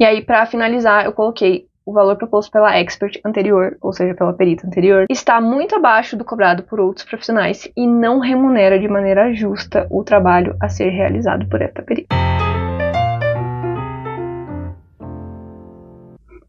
E aí, para finalizar, eu coloquei o valor proposto pela expert anterior, ou seja, pela perita anterior, está muito abaixo do cobrado por outros profissionais e não remunera de maneira justa o trabalho a ser realizado por esta perita.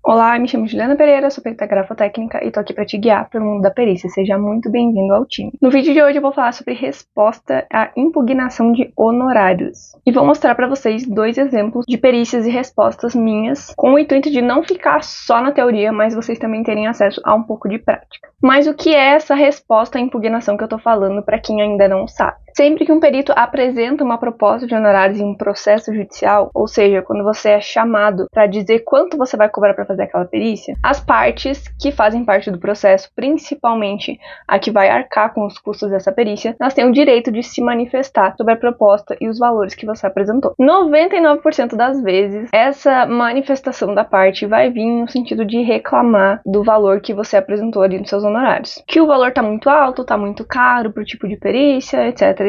Olá, me chamo Juliana Pereira, sou perita grafotécnica e tô aqui para te guiar pelo mundo da perícia. Seja muito bem-vindo ao time. No vídeo de hoje eu vou falar sobre resposta à impugnação de honorários. E vou mostrar para vocês 2 exemplos de perícias e respostas minhas, com o intuito de não ficar só na teoria, mas vocês também terem acesso a um pouco de prática. Mas o que é essa resposta à impugnação que eu tô falando para quem ainda não sabe? Sempre que um perito apresenta uma proposta de honorários em um processo judicial, ou seja, quando você é chamado para dizer quanto você vai cobrar para fazer aquela perícia, as partes que fazem parte do processo, principalmente a que vai arcar com os custos dessa perícia, elas têm o direito de se manifestar sobre a proposta e os valores que você apresentou. 99% das vezes, essa manifestação da parte vai vir no sentido de reclamar do valor que você apresentou ali nos seus honorários. Que o valor tá muito alto, tá muito caro pro tipo de perícia, etc,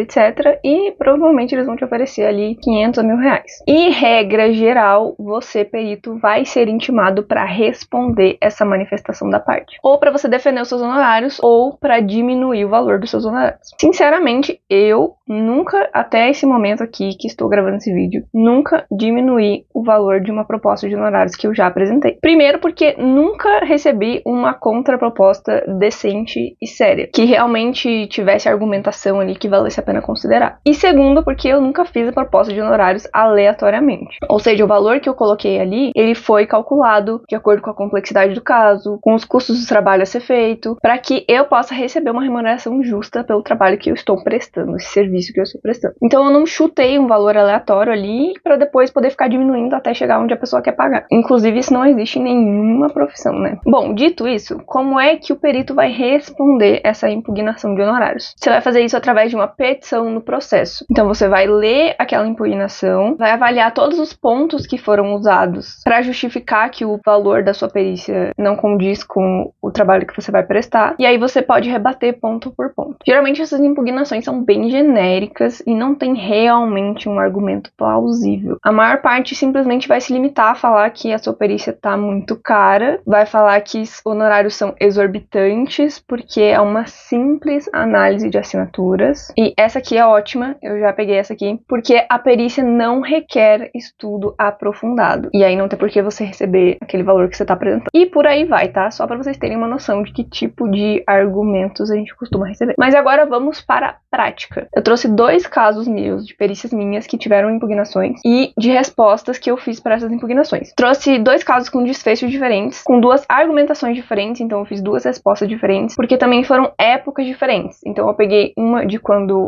e provavelmente eles vão te oferecer ali 500 a 1.000 reais. E regra geral, você, perito, vai ser intimado para responder essa manifestação da parte. Ou para você defender os seus honorários, ou para diminuir o valor dos seus honorários. Sinceramente, eu nunca, até esse momento aqui que estou gravando esse vídeo, nunca diminuí o valor de uma proposta de honorários que eu já apresentei. Primeiro porque nunca recebi uma contraproposta decente e séria, que realmente tivesse argumentação ali que valesse a pena considerar. E segundo porque eu nunca fiz a proposta de honorários aleatoriamente. Ou seja, o valor que eu coloquei ali, ele foi calculado de acordo com a complexidade do caso, com os custos do trabalho a ser feito, para que eu possa receber uma remuneração justa pelo trabalho que eu estou prestando, esse serviço que eu estou prestando. Então eu não chutei um valor aleatório ali para depois poder ficar diminuindo até chegar onde a pessoa quer pagar. Inclusive isso não existe em nenhuma profissão, né? Bom, dito isso, como é que o perito vai responder essa impugnação de honorários? Você vai fazer isso através de uma petição no processo. Então você vai ler aquela impugnação, vai avaliar todos os pontos que foram usados para justificar que o valor da sua perícia não condiz com o trabalho que você vai prestar, e aí você pode rebater ponto por ponto. Geralmente essas impugnações são bem genéricas e não tem realmente um argumento plausível. A maior parte simplesmente vai se limitar a falar que a sua perícia tá muito cara, vai falar que os honorários são exorbitantes porque é uma simples análise de assinaturas. E essa aqui é ótima, eu já peguei essa aqui, porque a perícia não requer estudo aprofundado. E aí não tem por que você receber aquele valor que você tá apresentando. E por aí vai, tá? Só pra vocês terem uma noção de que tipo de argumentos a gente costuma receber. Mas agora vamos para a prática. Eu trouxe 2 casos meus, de perícias minhas, que tiveram impugnações e de respostas que eu fiz para essas impugnações. Trouxe 2 casos com desfechos diferentes, com 2 argumentações diferentes, então eu fiz 2 respostas diferentes, porque também foram épocas diferentes. Então eu peguei uma de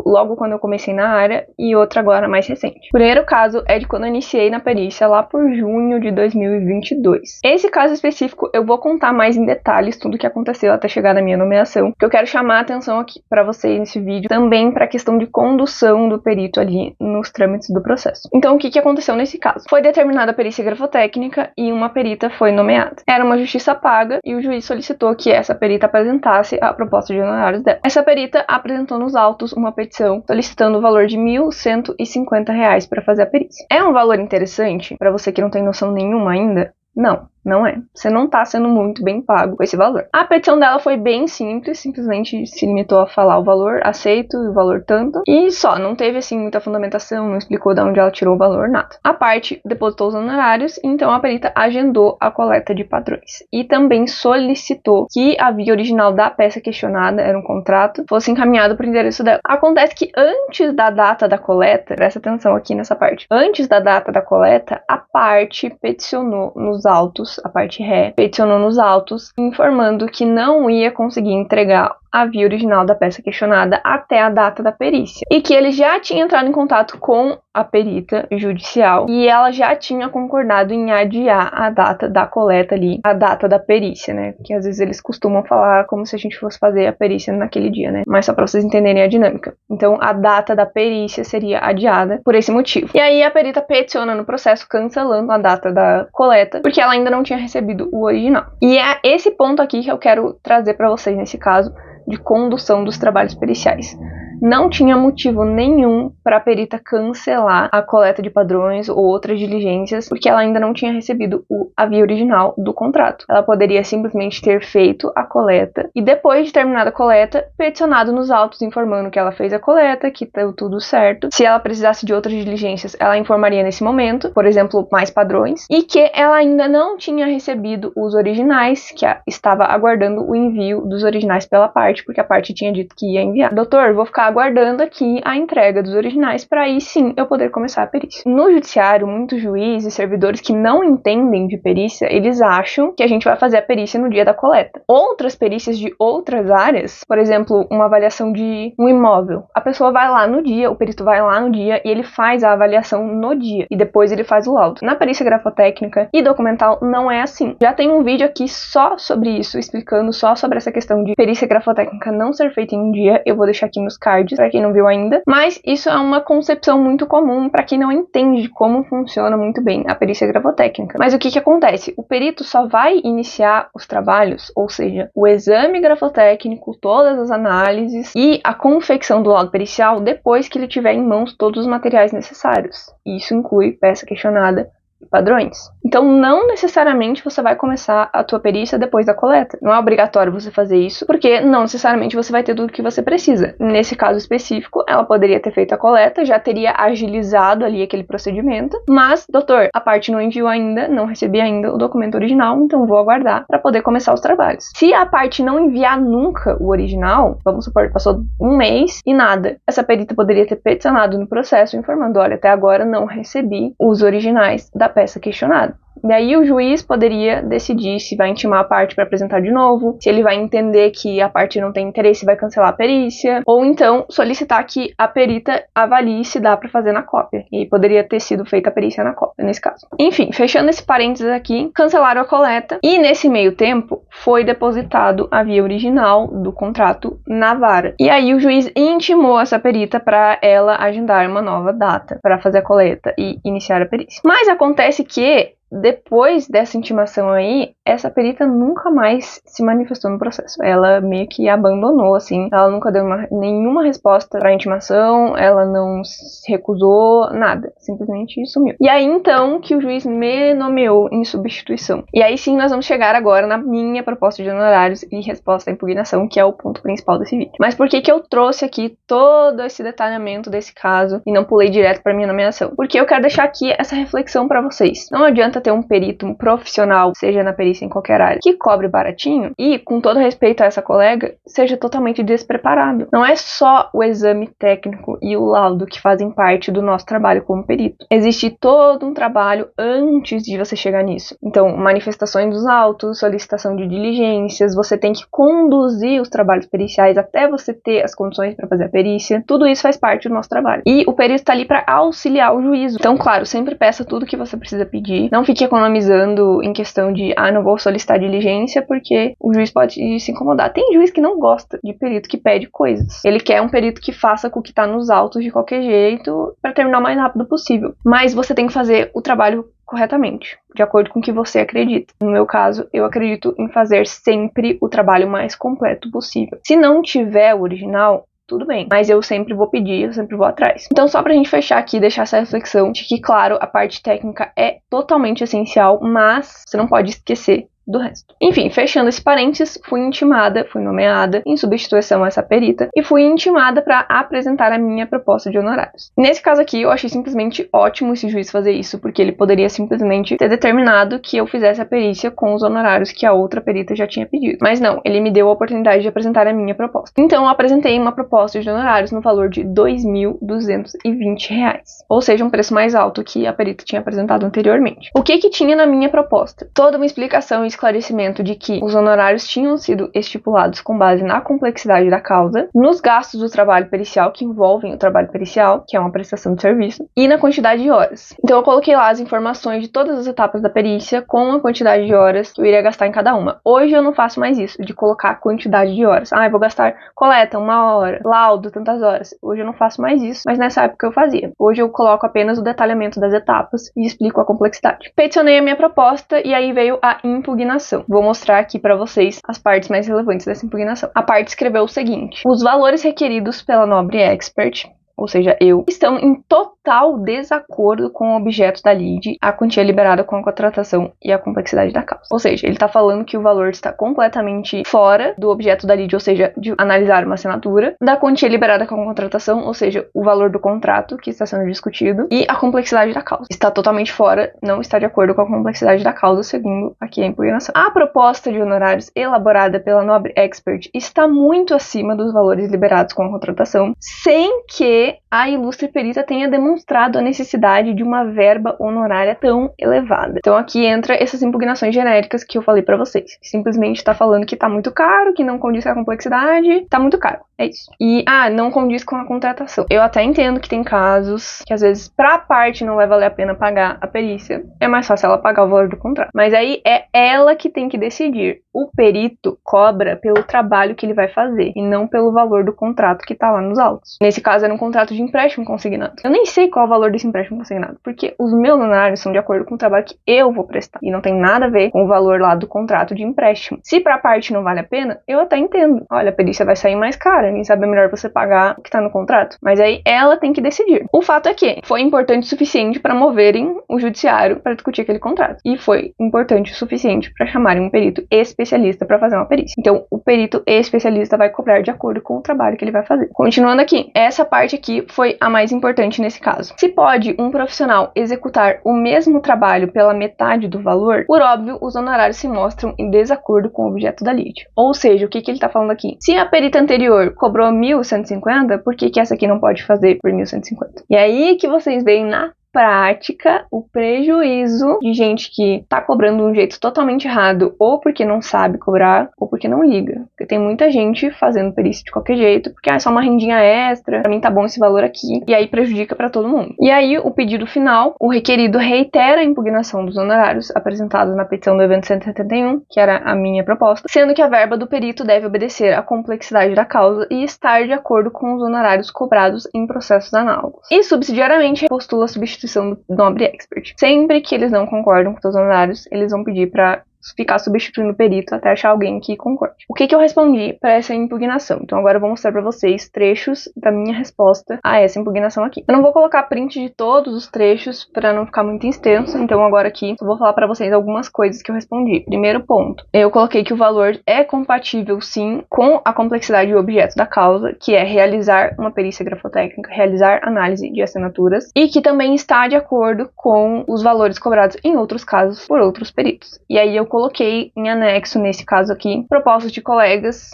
logo quando eu comecei na área e outra agora mais recente. O primeiro caso é de quando eu iniciei na perícia lá por junho de 2022. Esse caso específico eu vou contar mais em detalhes tudo o que aconteceu até chegar na minha nomeação, porque eu quero chamar a atenção aqui para vocês nesse vídeo também para a questão de condução do perito ali nos trâmites do processo. Então o que aconteceu nesse caso? Foi determinada a perícia grafotécnica e uma perita foi nomeada. Era uma justiça paga e o juiz solicitou que essa perita apresentasse a proposta de honorários dela. Essa perita apresentou nos autos uma petição solicitando o valor de R$ 1.150 para fazer a perícia. É um valor interessante para você que não tem noção nenhuma ainda? Não, não é. Você não tá sendo muito bem pago com esse valor. A petição dela foi bem simples, simplesmente se limitou a falar o valor, aceito, o valor tanto, e só, não teve assim muita fundamentação, não explicou de onde ela tirou o valor, nada. A parte depositou os honorários, então a perita agendou a coleta de padrões. E também solicitou que a via original da peça questionada, era um contrato, fosse encaminhado para o endereço dela. Acontece que antes da data da coleta, presta atenção aqui nessa parte, antes da data da coleta, a parte peticionou nos autos, a parte ré, peticionou nos autos, informando que não ia conseguir entregar a via original da peça questionada até a data da perícia. E que ele já tinha entrado em contato com a perita judicial e ela já tinha concordado em adiar a data da coleta ali, a data da perícia, né? Porque às vezes eles costumam falar como se a gente fosse fazer a perícia naquele dia, né? Mas só pra vocês entenderem a dinâmica. Então a data da perícia seria adiada por esse motivo. E aí a perita peticiona no processo cancelando a data da coleta, porque ela ainda não tinha recebido o original. E é esse ponto aqui que eu quero trazer pra vocês nesse caso de condução dos trabalhos periciais. não tinha motivo nenhum para a perita cancelar a coleta de padrões ou outras diligências, porque ela ainda não tinha recebido a via original do contrato. Ela poderia simplesmente ter feito a coleta e, depois de terminada a coleta, peticionado nos autos informando que ela fez a coleta, que deu tudo certo. Se ela precisasse de outras diligências, ela informaria nesse momento, por exemplo, mais padrões, e que ela ainda não tinha recebido os originais, que estava aguardando o envio dos originais pela parte, porque a parte tinha dito que ia enviar. Doutor, vou ficar aguardando aqui a entrega dos originais para aí sim eu poder começar a perícia. No judiciário, muitos juízes e servidores que não entendem de perícia, eles acham que a gente vai fazer a perícia no dia da coleta. Outras perícias de outras áreas, por exemplo, uma avaliação de um imóvel, a pessoa vai lá no dia, o perito vai lá no dia e ele faz a avaliação no dia e depois ele faz o laudo. Na perícia grafotécnica e documental não é assim. Já tem um vídeo aqui só sobre isso, explicando só sobre essa questão de perícia grafotécnica não ser feita em um dia. Eu vou deixar aqui nos cards para quem não viu ainda, mas isso é uma concepção muito comum para quem não entende de como funciona muito bem a perícia grafotécnica. Mas o que acontece? O perito só vai iniciar os trabalhos, ou seja, o exame grafotécnico, todas as análises e a confecção do laudo pericial depois que ele tiver em mãos todos os materiais necessários. Isso inclui peça questionada e padrões. Então, não necessariamente você vai começar a tua perícia depois da coleta. Não é obrigatório você fazer isso, porque não necessariamente você vai ter tudo que você precisa. Nesse caso específico, ela poderia ter feito a coleta, já teria agilizado ali aquele procedimento, mas, doutor, a parte não enviou ainda, não recebi ainda o documento original, então vou aguardar para poder começar os trabalhos. Se a parte não enviar nunca o original, vamos supor que passou um mês e nada, essa perita poderia ter peticionado no processo informando, olha, até agora não recebi os originais da peça questionada. Daí o juiz poderia decidir se vai intimar a parte para apresentar de novo, se ele vai entender que a parte não tem interesse e vai cancelar a perícia, ou então solicitar que a perita avalie se dá para fazer na cópia. E poderia ter sido feita a perícia na cópia, nesse caso. Enfim, fechando esse parênteses aqui, cancelaram a coleta e nesse meio tempo foi depositado a via original do contrato na vara. E aí o juiz intimou essa perita para ela agendar uma nova data para fazer a coleta e iniciar a perícia. Mas acontece que depois dessa intimação aí, essa perita nunca mais se manifestou no processo. Ela meio que abandonou, assim. Ela nunca deu nenhuma resposta pra intimação, ela não se recusou, nada. Simplesmente sumiu. E aí, então, que o juiz me nomeou em substituição. E aí, sim, nós vamos chegar agora na minha proposta de honorários e resposta à impugnação, que é o ponto principal desse vídeo. Mas por que eu trouxe aqui todo esse detalhamento desse caso e não pulei direto pra minha nomeação? Porque eu quero deixar aqui essa reflexão pra vocês. Não adianta ter um perito, um profissional, seja na perícia em qualquer área, que cobre baratinho e, com todo respeito a essa colega, seja totalmente despreparado. Não é só o exame técnico e o laudo que fazem parte do nosso trabalho como perito. Existe todo um trabalho antes de você chegar nisso. Então, manifestações dos autos, solicitação de diligências, você tem que conduzir os trabalhos periciais até você ter as condições para fazer a perícia. Tudo isso faz parte do nosso trabalho. E o perito está ali para auxiliar o juízo. Então, claro, sempre peça tudo que você precisa pedir. Não fique economizando em questão de, não vou solicitar diligência porque o juiz pode se incomodar. Tem juiz que não gosta de perito que pede coisas. Ele quer um perito que faça com o que tá nos autos de qualquer jeito para terminar o mais rápido possível. Mas você tem que fazer o trabalho corretamente, de acordo com o que você acredita. No meu caso, eu acredito em fazer sempre o trabalho mais completo possível. Se não tiver o original, tudo bem, mas eu sempre vou pedir, eu sempre vou atrás. Então, só pra gente fechar aqui, deixar essa reflexão de que, claro, a parte técnica é totalmente essencial, mas você não pode esquecer do resto. Enfim, fechando esse parênteses, fui intimada, fui nomeada em substituição a essa perita e fui intimada para apresentar a minha proposta de honorários. Nesse caso aqui, eu achei simplesmente ótimo esse juiz fazer isso, porque ele poderia simplesmente ter determinado que eu fizesse a perícia com os honorários que a outra perita já tinha pedido. Mas não, ele me deu a oportunidade de apresentar a minha proposta. Então, eu apresentei uma proposta de honorários no valor de R$ 2.220, ou seja, um preço mais alto que a perita tinha apresentado anteriormente. O que tinha na minha proposta? Toda uma explicação e esclarecimento de que os honorários tinham sido estipulados com base na complexidade da causa, nos gastos do trabalho pericial que envolvem o trabalho pericial, que é uma prestação de serviço, e na quantidade de horas. Então eu coloquei lá as informações de todas as etapas da perícia com a quantidade de horas que eu iria gastar em cada uma. Hoje eu não faço mais isso, de colocar a quantidade de horas. Eu vou gastar coleta 1 hora, laudo tantas horas. Hoje eu não faço mais isso, mas nessa época eu fazia. Hoje eu coloco apenas o detalhamento das etapas e explico a complexidade. Peticionei a minha proposta e aí veio a impugnação impugnação. Vou mostrar aqui para vocês as partes mais relevantes dessa impugnação. A parte escreveu o seguinte: os valores requeridos pela nobre expert, ou seja, eu, estão em total desacordo com o objeto da lide, a quantia liberada com a contratação e a complexidade da causa. Ou seja, ele está falando que o valor está completamente fora do objeto da lide, ou seja, de analisar uma assinatura, da quantia liberada com a contratação, ou seja, o valor do contrato que está sendo discutido, e a complexidade da causa. Está totalmente fora, não está de acordo com a complexidade da causa, segundo aqui a impugnação. A proposta de honorários elaborada pela nobre expert está muito acima dos valores liberados com a contratação, sem que a ilustre perita tenha demonstrado a necessidade de uma verba honorária tão elevada. Então aqui entra essas impugnações genéricas que eu falei pra vocês. Simplesmente está falando que tá muito caro, que não condiz com a complexidade, tá muito caro. É isso. E, não condiz com a contratação. Eu até entendo que tem casos que às vezes pra parte não vai valer a pena pagar a perícia. É mais fácil ela pagar o valor do contrato. Mas aí é ela que tem que decidir. O perito cobra pelo trabalho que ele vai fazer e não pelo valor do contrato que tá lá nos autos. Nesse caso era um contrato de empréstimo consignado. Eu nem sei qual é o valor desse empréstimo consignado, porque os meus honorários são de acordo com o trabalho que eu vou prestar e não tem nada a ver com o valor lá do contrato de empréstimo. Se pra parte não vale a pena, eu até entendo. Olha, a perícia vai sair mais cara, quem sabe é melhor você pagar o que tá no contrato. Mas aí ela tem que decidir. O fato é que foi importante o suficiente para moverem o judiciário para discutir aquele contrato. E foi importante o suficiente para chamarem um perito especialista para fazer uma perícia. Então, o perito especialista vai cobrar de acordo com o trabalho que ele vai fazer. Continuando aqui, essa parte aqui foi a mais importante nesse caso. Se pode um profissional executar o mesmo trabalho pela metade do valor, por óbvio, os honorários se mostram em desacordo com o objeto da lide. Ou seja, o que ele está falando aqui? Se a perita anterior cobrou 1.150, por que essa aqui não pode fazer por 1.150? E aí que vocês veem na prática o prejuízo de gente que tá cobrando de um jeito totalmente errado, ou porque não sabe cobrar, ou porque não liga. Porque tem muita gente fazendo perícia de qualquer jeito, porque é só uma rendinha extra, pra mim tá bom esse valor aqui, e aí prejudica pra todo mundo. E aí, o pedido final, o requerido reitera a impugnação dos honorários apresentados na petição do evento 171, que era a minha proposta, sendo que a verba do perito deve obedecer à complexidade da causa e estar de acordo com os honorários cobrados em processos análogos. E, subsidiariamente, postula a substituição do nobre expert. Sempre que eles não concordam com os honorários, eles vão pedir para ficar substituindo o perito até achar alguém que concorde. O que eu respondi para essa impugnação? Então agora eu vou mostrar para vocês trechos da minha resposta a essa impugnação aqui. Eu não vou colocar print de todos os trechos para não ficar muito extenso, então agora aqui eu vou falar para vocês algumas coisas que eu respondi. Primeiro ponto, eu coloquei que o valor é compatível sim com a complexidade do objeto da causa, que é realizar uma perícia grafotécnica, realizar análise de assinaturas, e que também está de acordo com os valores cobrados em outros casos por outros peritos. E aí eu coloquei em anexo, nesse caso aqui, propostas de colegas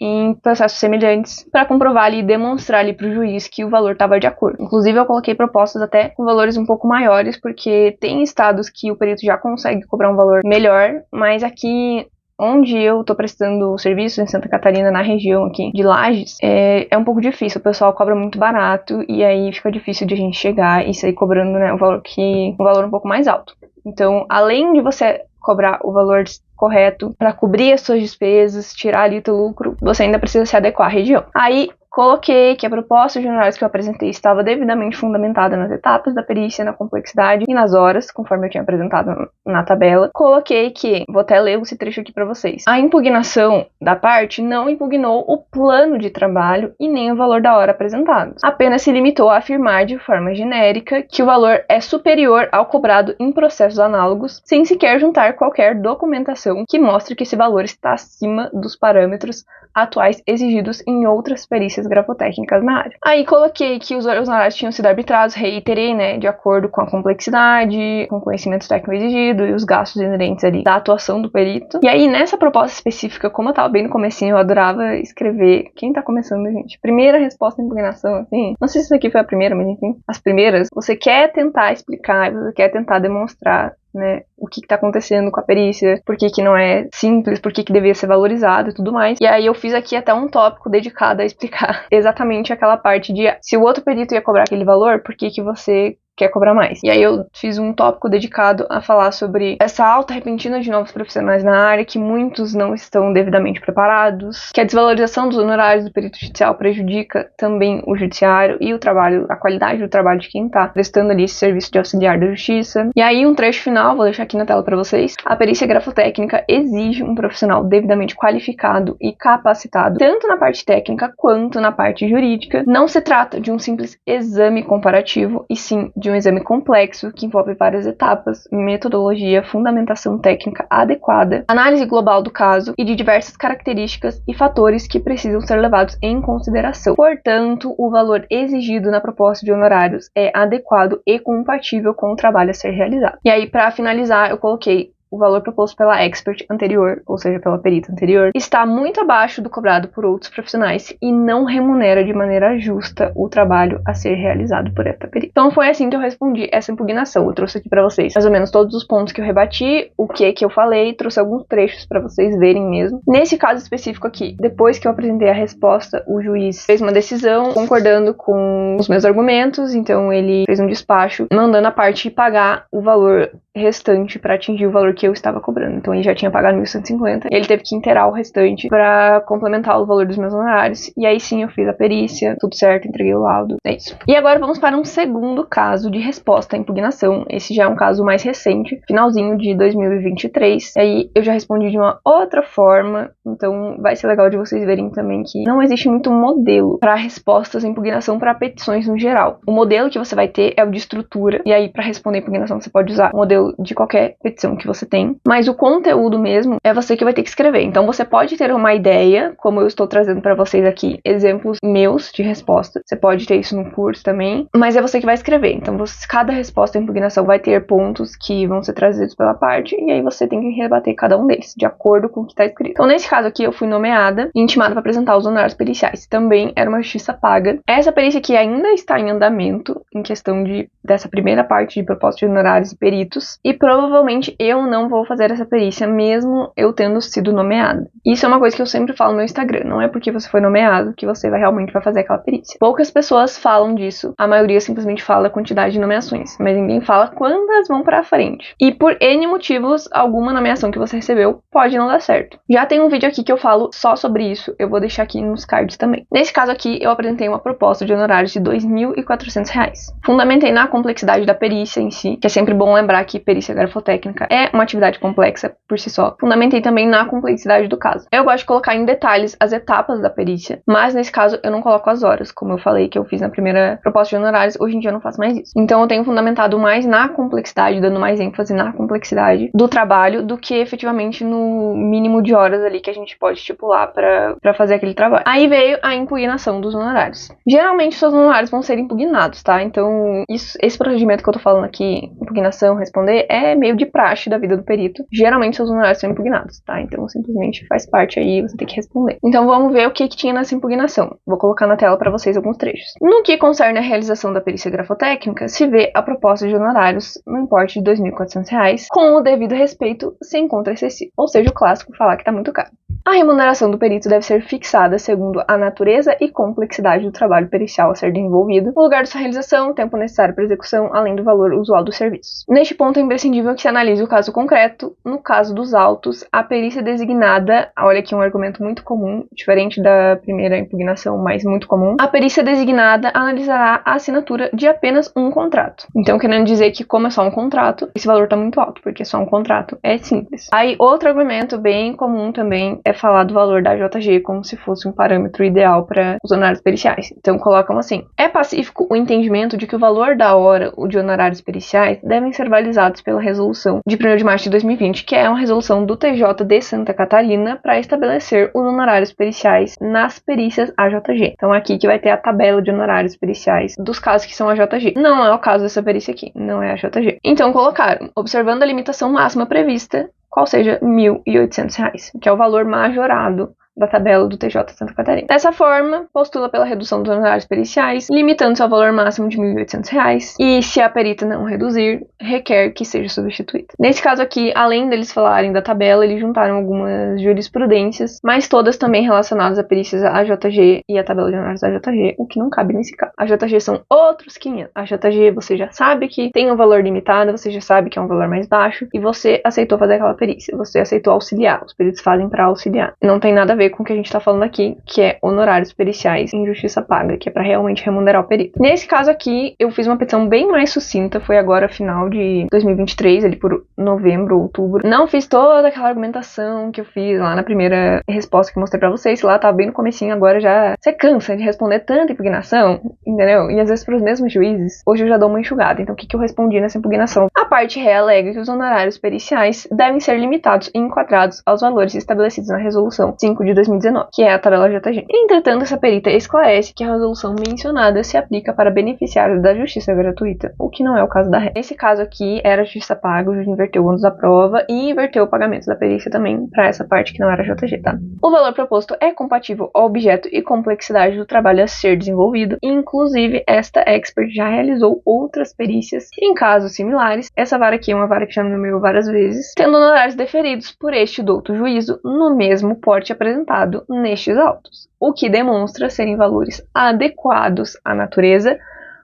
em processos semelhantes para comprovar ali e demonstrar ali para o juiz que o valor estava de acordo. Inclusive eu coloquei propostas até com valores um pouco maiores, porque tem estados que o perito já consegue cobrar um valor melhor, mas aqui onde eu tô prestando serviço, em Santa Catarina, na região aqui de Lages, é um pouco difícil. O pessoal cobra muito barato e aí fica difícil de a gente chegar e sair cobrando, né, um valor um pouco mais alto. Então, além de você cobrar o valor correto para cobrir as suas despesas, tirar ali o teu lucro, você ainda precisa se adequar à região. Aí, coloquei que a proposta de honorários que eu apresentei estava devidamente fundamentada nas etapas da perícia, na complexidade e nas horas, conforme eu tinha apresentado na tabela. Coloquei que, vou até ler esse trecho aqui para vocês, a impugnação da parte não impugnou o plano de trabalho e nem o valor da hora apresentado. Apenas se limitou a afirmar de forma genérica que o valor é superior ao cobrado em processos análogos, sem sequer juntar qualquer documentação que mostre que esse valor está acima dos parâmetros atuais exigidos em outras perícias grafotécnicas na área. Aí coloquei que os honorários tinham sido arbitrados, reiterei, né, de acordo com a complexidade, com o conhecimento técnico exigido e os gastos inerentes ali da atuação do perito. E aí nessa proposta específica, como eu tava bem no comecinho, eu adorava escrever. Quem tá começando, gente? Primeira resposta à impugnação, assim, não sei se isso aqui foi a primeira, mas enfim, as primeiras, você quer tentar explicar, você quer tentar demonstrar, né, o que tá acontecendo com a perícia, por que não é simples, por que devia ser valorizado e tudo mais. E aí eu fiz aqui até um tópico dedicado a explicar exatamente aquela parte de se o outro perito ia cobrar aquele valor, por que você quer cobrar mais. E aí eu fiz um tópico dedicado a falar sobre essa alta repentina de novos profissionais na área, que muitos não estão devidamente preparados, que a desvalorização dos honorários do perito judicial prejudica também o judiciário e o trabalho, a qualidade do trabalho de quem está prestando ali esse serviço de auxiliar da justiça. E aí um trecho final, vou deixar aqui na tela para vocês. A perícia grafotécnica exige um profissional devidamente qualificado e capacitado, tanto na parte técnica quanto na parte jurídica. Não se trata de um simples exame comparativo, e sim de um exame complexo que envolve várias etapas, metodologia, fundamentação técnica adequada, análise global do caso e de diversas características e fatores que precisam ser levados em consideração. Portanto, o valor exigido na proposta de honorários é adequado e compatível com o trabalho a ser realizado. E aí, para finalizar, eu coloquei o valor proposto pela expert anterior, ou seja, pela perita anterior, está muito abaixo do cobrado por outros profissionais e não remunera de maneira justa o trabalho a ser realizado por esta perita. Então foi assim que eu respondi essa impugnação. Eu trouxe aqui para vocês mais ou menos todos os pontos que eu rebati, o que eu falei, trouxe alguns trechos para vocês verem mesmo. Nesse caso específico aqui, depois que eu apresentei a resposta, o juiz fez uma decisão concordando com os meus argumentos, então ele fez um despacho mandando a parte pagar o valor restante para atingir o valor que eu estava cobrando. Então ele já tinha pagado 1.150 e ele teve que inteirar o restante para complementar o valor dos meus honorários. E aí sim eu fiz a perícia, tudo certo, entreguei o laudo. É isso. E agora vamos para um segundo caso de resposta à impugnação. Esse já é um caso mais recente, finalzinho de 2023. E aí eu já respondi de uma outra forma, então vai ser legal de vocês verem também que não existe muito modelo para respostas à impugnação para petições no geral. O modelo que você vai ter é o de estrutura, e aí para responder a impugnação você pode usar o modelo de qualquer petição que você tem, mas o conteúdo mesmo é você que vai ter que escrever. Então você pode ter uma ideia, como eu estou trazendo para vocês aqui, exemplos meus de resposta. Você pode ter isso no curso também, mas é você que vai escrever. Então cada resposta à impugnação vai ter pontos que vão ser trazidos pela parte, e aí você tem que rebater cada um deles, de acordo com o que está escrito. Então nesse caso aqui eu fui nomeada e intimada para apresentar os honorários periciais. Também era uma justiça paga. Essa perícia aqui ainda está em andamento, em questão dessa primeira parte de proposta de honorários e peritos, e provavelmente eu não vou fazer essa perícia mesmo eu tendo sido nomeada. Isso é uma coisa que eu sempre falo no meu Instagram, não é porque você foi nomeado que você realmente vai fazer aquela perícia. Poucas pessoas falam disso, a maioria simplesmente fala a quantidade de nomeações, mas ninguém fala quantas vão pra frente. E por N motivos, alguma nomeação que você recebeu pode não dar certo. Já tem um vídeo aqui que eu falo só sobre isso, eu vou deixar aqui nos cards também. Nesse caso aqui, eu apresentei uma proposta de honorários de R$ 2.400. Fundamentei na complexidade da perícia em si, que é sempre bom lembrar que perícia grafotécnica é uma atividade complexa por si só. Fundamentei também na complexidade do caso. Eu gosto de colocar em detalhes as etapas da perícia, mas nesse caso eu não coloco as horas, como eu falei que eu fiz na primeira proposta de honorários, hoje em dia eu não faço mais isso. Então eu tenho fundamentado mais na complexidade, dando mais ênfase na complexidade do trabalho do que efetivamente no mínimo de horas ali que a gente pode estipular para fazer aquele trabalho. Aí veio a impugnação dos honorários. Geralmente seus honorários vão ser impugnados, tá? Então esse procedimento que eu tô falando aqui, impugnação, responder, é meio de praxe da vida do perito. Geralmente seus honorários são impugnados, tá? Então simplesmente faz parte aí, você tem que responder. Então vamos ver o que tinha nessa impugnação. Vou colocar na tela para vocês alguns trechos. No que concerne a realização da perícia grafotécnica, se vê a proposta de honorários no importe de R$ 2.400, com o devido respeito, sem encontro excessivo. Ou seja, o clássico falar que tá muito caro. A remuneração do perito deve ser fixada segundo a natureza e complexidade do trabalho pericial a ser desenvolvido, o lugar de sua realização, o tempo necessário para execução, além do valor usual dos serviços. Neste ponto é imprescindível que se analise o caso concreto. No caso dos autos, a perícia designada, olha aqui um argumento muito comum, diferente da primeira impugnação, mas muito comum, a perícia designada analisará a assinatura de apenas um contrato. Então, querendo dizer que como é só um contrato, esse valor está muito alto, porque só um contrato é simples. Aí, outro argumento bem comum também é falar do valor da JG como se fosse um parâmetro ideal para os honorários periciais. Então, colocam assim: é pacífico o entendimento de que o valor da hora de honorários periciais devem ser balizados pela resolução de 1º de março de 2020, que é uma resolução do TJ de Santa Catarina para estabelecer os honorários periciais nas perícias AJG. Então, aqui que vai ter a tabela de honorários periciais dos casos que são AJG. Não é o caso dessa perícia aqui, não é AJG. Então, colocaram: observando a limitação máxima prevista, qual seja R$ 1.800, que é o valor majorado da tabela do TJ Santa Catarina. Dessa forma, postula pela redução dos honorários periciais, limitando-se ao valor máximo de R$ 1.800, e se a perita não reduzir, requer que seja substituída. Nesse caso aqui, além deles falarem da tabela, eles juntaram algumas jurisprudências, mas todas também relacionadas a perícias AJG e a tabela de honorários AJG, o que não cabe nesse caso. A AJG são outros 500. A AJG você já sabe que tem um valor limitado, você já sabe que é um valor mais baixo, e você aceitou fazer aquela perícia, você aceitou auxiliar, os peritos fazem para auxiliar. Não tem nada a ver com o que a gente tá falando aqui, que é honorários periciais em justiça paga, que é para realmente remunerar o perito. Nesse caso aqui, eu fiz uma petição bem mais sucinta, foi agora final de 2023, ali por novembro, outubro. Não fiz toda aquela argumentação que eu fiz lá na primeira resposta que eu mostrei pra vocês, lá tá bem no comecinho, agora já você cansa de responder tanta impugnação, entendeu? E às vezes pros mesmos juízes, hoje eu já dou uma enxugada. Então o que eu respondi nessa impugnação? A parte ré alega que os honorários periciais devem ser limitados e enquadrados aos valores estabelecidos na resolução 5 de 2019, que é a tabela JG. Entretanto, essa perita esclarece que a resolução mencionada se aplica para beneficiários da justiça gratuita, o que não é o caso da ré. Nesse caso aqui, era justiça paga, o juiz inverteu o ônus da prova e inverteu o pagamento da perícia também para essa parte que não era JG, tá? O valor proposto é compatível ao objeto e complexidade do trabalho a ser desenvolvido, e inclusive esta expert já realizou outras perícias em casos similares. Essa vara aqui é uma vara que já nomeou várias vezes, tendo honorários deferidos por este douto juízo no mesmo porte apresentado nestes autos, o que demonstra serem valores adequados à natureza,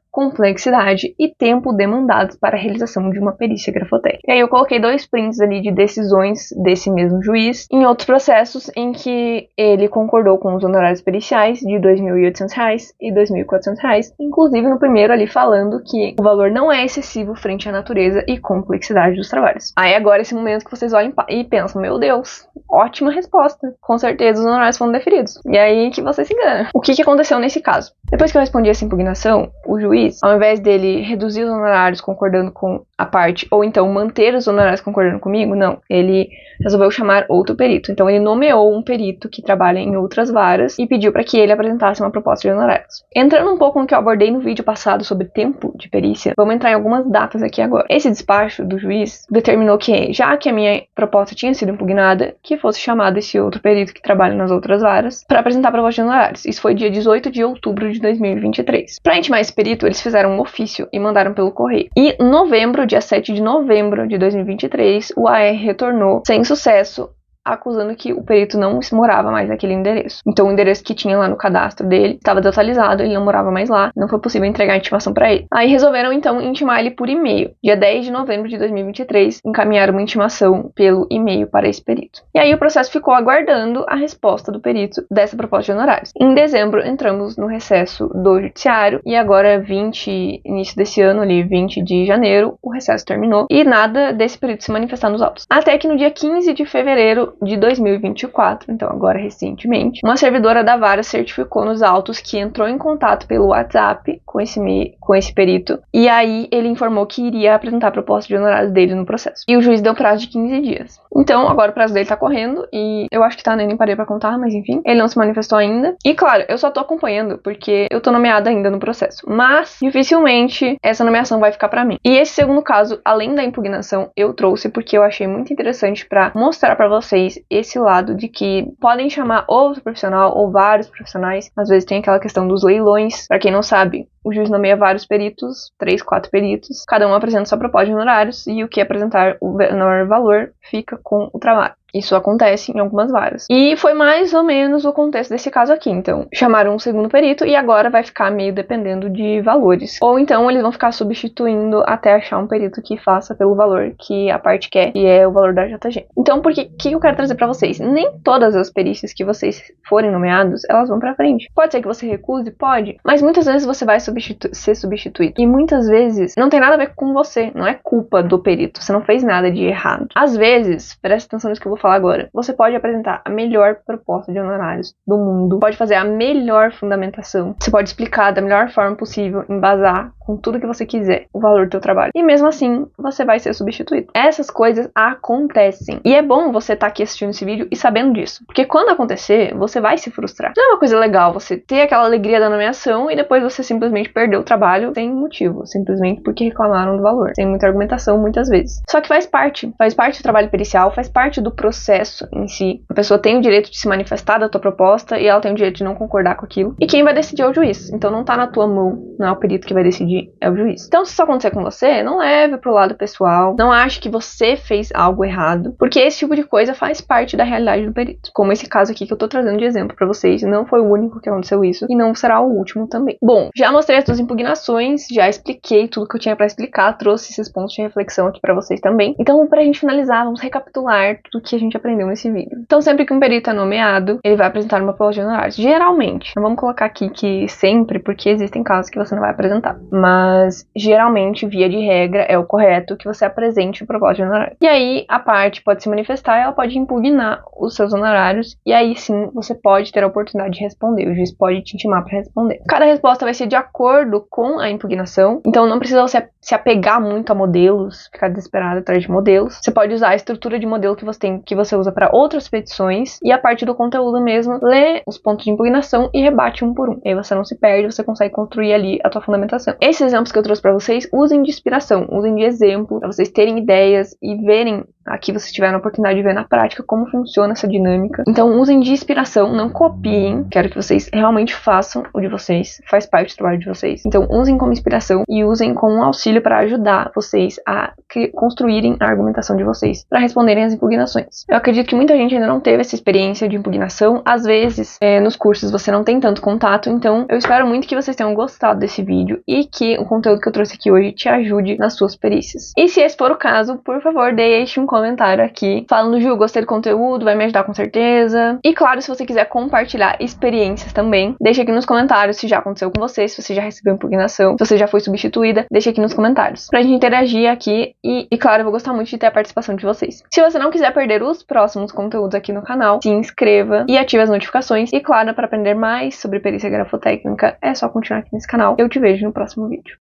complexidade e tempo demandados para a realização de uma perícia grafotécnica. E aí eu coloquei 2 prints ali de decisões desse mesmo juiz em outros processos em que ele concordou com os honorários periciais de R$ 2.800 e R$ 2.400, inclusive no primeiro ali falando que o valor não é excessivo frente à natureza e complexidade dos trabalhos. Aí agora esse momento que vocês olham e pensam, meu Deus, ótima resposta, com certeza os honorários foram deferidos. E aí que você se engana. O que aconteceu nesse caso? Depois que eu respondi essa impugnação, o juiz, ao invés dele reduzir os honorários concordando com a parte, ou então manter os honorários concordando comigo, não. Ele resolveu chamar outro perito. Então ele nomeou um perito que trabalha em outras varas e pediu para que ele apresentasse uma proposta de honorários. Entrando um pouco no que eu abordei no vídeo passado sobre tempo de perícia, vamos entrar em algumas datas aqui agora. Esse despacho do juiz determinou que, já que a minha proposta tinha sido impugnada, que fosse chamado esse outro perito que trabalha nas outras varas para apresentar a proposta de honorários. Isso foi dia 18 de outubro de 2023. Para intimar esse perito, eles fizeram um ofício e mandaram pelo correio. E em novembro, dia 7 de novembro de 2023, o AR retornou sem sucesso, acusando que o perito não morava mais naquele endereço. Então o endereço que tinha lá no cadastro dele estava desatualizado, ele não morava mais lá, não foi possível entregar a intimação para ele. Aí resolveram então intimar ele por e-mail. Dia 10 de novembro de 2023, encaminharam uma intimação pelo e-mail para esse perito. E aí o processo ficou aguardando a resposta do perito dessa proposta de honorários. Em dezembro entramos no recesso do judiciário e agora início desse ano ali, 20 de janeiro, o recesso terminou e nada desse perito se manifestar nos autos. Até que no dia 15 de fevereiro de 2024, então agora recentemente, uma servidora da vara certificou nos autos que entrou em contato pelo WhatsApp com esse perito, e aí ele informou que iria apresentar a proposta de honorários dele no processo. E o juiz deu prazo de 15 dias. Então agora o prazo dele tá correndo, e eu acho que tá, nem parei pra contar, mas enfim, ele não se manifestou ainda. E claro, eu só tô acompanhando porque eu tô nomeada ainda no processo, mas dificilmente essa nomeação vai ficar pra mim. E esse segundo caso, além da impugnação, eu trouxe porque eu achei muito interessante pra mostrar pra vocês esse lado de que podem chamar outro profissional ou vários profissionais. Às vezes tem aquela questão dos leilões. Para quem não sabe, o juiz nomeia vários peritos, 3, 4 peritos, cada um apresenta sua proposta de honorários e o que apresentar o menor valor fica com o trabalho. Isso acontece em algumas varas. E foi mais ou menos o contexto desse caso aqui. Então, chamaram um segundo perito e agora vai ficar meio dependendo de valores. Ou então eles vão ficar substituindo até achar um perito que faça pelo valor que a parte quer, e é o valor da JG. Então, o que eu quero trazer pra vocês? Nem todas as perícias que vocês forem nomeados, elas vão pra frente. Pode ser que você recuse? Pode. Mas muitas vezes você vai ser substituído. E muitas vezes não tem nada a ver com você. Não é culpa do perito. Você não fez nada de errado. Às vezes, presta atenção nisso que eu vou falar agora, você pode apresentar a melhor proposta de honorários do mundo, pode fazer a melhor fundamentação, você pode explicar da melhor forma possível, embasar com tudo que você quiser o valor do teu trabalho. E mesmo assim, você vai ser substituído. Essas coisas acontecem. E é bom você estar aqui assistindo esse vídeo e sabendo disso. Porque quando acontecer, você vai se frustrar. Não é uma coisa legal você ter aquela alegria da nomeação e depois você simplesmente simplesmente perdeu o trabalho sem motivo, simplesmente porque reclamaram do valor, sem muita argumentação muitas vezes. Só que faz parte do trabalho pericial, faz parte do processo em si. A pessoa tem o direito de se manifestar da tua proposta e ela tem o direito de não concordar com aquilo. E quem vai decidir é o juiz. Então não tá na tua mão, não é o perito que vai decidir, é o juiz. Então se isso acontecer com você, não leve pro lado pessoal, não ache que você fez algo errado, porque esse tipo de coisa faz parte da realidade do perito. Como esse caso aqui que eu tô trazendo de exemplo pra vocês, não foi o único que aconteceu isso e não será o último também. Bom, já mostrei as duas impugnações, já expliquei tudo que eu tinha pra explicar, trouxe esses pontos de reflexão aqui pra vocês também. Então, pra gente finalizar, vamos recapitular tudo que a gente aprendeu nesse vídeo. Então, sempre que um perito é nomeado, ele vai apresentar uma prova de honorários. Geralmente, não vamos colocar aqui que sempre, porque existem casos que você não vai apresentar, mas geralmente, via de regra, é o correto que você apresente o proposta de honorários. E aí, a parte pode se manifestar, ela pode impugnar os seus honorários, e aí sim, você pode ter a oportunidade de responder, o juiz pode te intimar para responder. Cada resposta vai ser de acordo com a impugnação, então não precisa você se apegar muito a modelos, ficar desesperado atrás de modelos. Você pode usar a estrutura de modelo que você tem, que você usa para outras petições, e a partir do conteúdo mesmo, lê os pontos de impugnação e rebate um por um. E aí você não se perde, você consegue construir ali a tua fundamentação. Esses exemplos que eu trouxe para vocês, usem de inspiração, usem de exemplo, para vocês terem ideias e verem, aqui vocês tiveram a oportunidade de ver na prática como funciona essa dinâmica. Então usem de inspiração, não copiem, quero que vocês realmente façam o de vocês, faz parte do trabalho de vocês. Então usem como inspiração e usem como auxílio para ajudar vocês a construírem a argumentação de vocês, para responderem às impugnações. Eu acredito que muita gente ainda não teve essa experiência de impugnação, às vezes nos cursos você não tem tanto contato, então eu espero muito que vocês tenham gostado desse vídeo e que o conteúdo que eu trouxe aqui hoje te ajude nas suas perícias. E se esse for o caso, por favor, deixe um comentário aqui falando: Ju, gostei do conteúdo, vai me ajudar com certeza. E claro, se você quiser compartilhar experiências também, deixa aqui nos comentários se já aconteceu com você, se você já recebeu impugnação, se você já foi substituída, deixa aqui nos comentários pra gente interagir aqui e claro, eu vou gostar muito de ter a participação de vocês. Se você não quiser perder os próximos conteúdos aqui no canal, se inscreva e ative as notificações. E claro, para aprender mais sobre perícia grafotécnica, é só continuar aqui nesse canal. Eu te vejo no próximo vídeo.